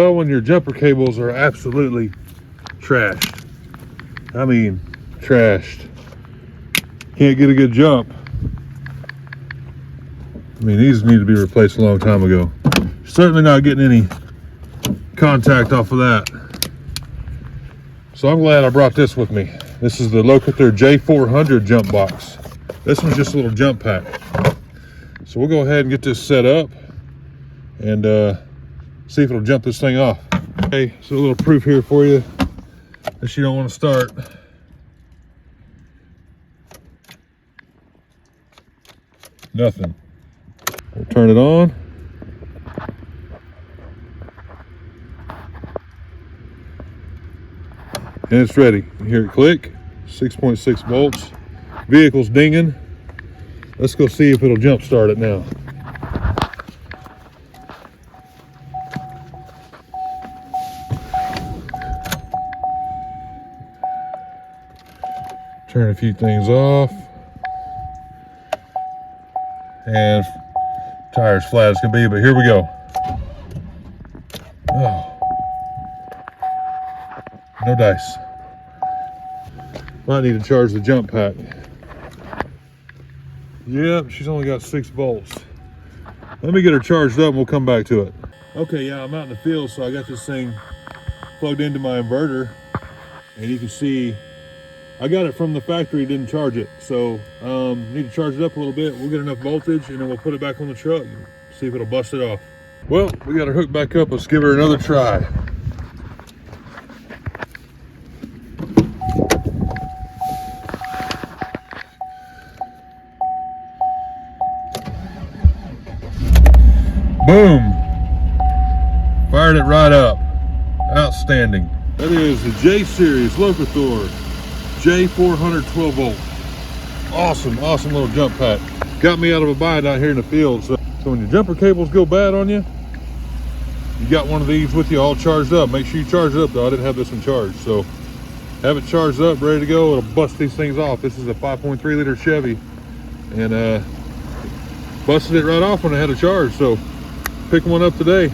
Well, when your jumper cables are absolutely trashed, I mean trashed, can't get a good jump. I mean, these need to be replaced a long time ago. Certainly not getting any contact off of that. So I'm glad I brought this with me. This is the Lokithor J400 jump box. This one's just a little jump pack. So we'll go ahead and get this set up and see if it'll jump this thing off. Okay, so a little proof here for you that you don't want to start. Nothing. We'll turn it on. And it's ready. You hear it click. 6.6 volts. Vehicle's dinging. Let's go see if it'll jump start it now. Turn a few things off. And tire's flat as can be, but here we go. Oh. No dice. Might need to charge the jump pack. Yep, she's only got 6 volts. Let me get her charged up and we'll come back to it. Okay, yeah, I'm out in the field, so I got this thing plugged into my inverter. And you can see, I got it from the factory, didn't charge it. So, need to charge it up a little bit. We'll get enough voltage and then we'll put it back on the truck and see if it'll bust it off. Well, we got her hooked back up. Let's give her another try. Boom! Fired it right up. Outstanding. That is the J series Lokithor J400 12 volt. Awesome little jump pack. Got me out of a bind out here in the field. So when your jumper cables go bad on you, you got one of these with you all charged up. Make sure you charge it up though. I didn't have this one charged. So have it charged up, ready to go. It'll bust these things off. This is a 5.3 liter Chevy. And busted it right off when I had a charge. So pick one up today.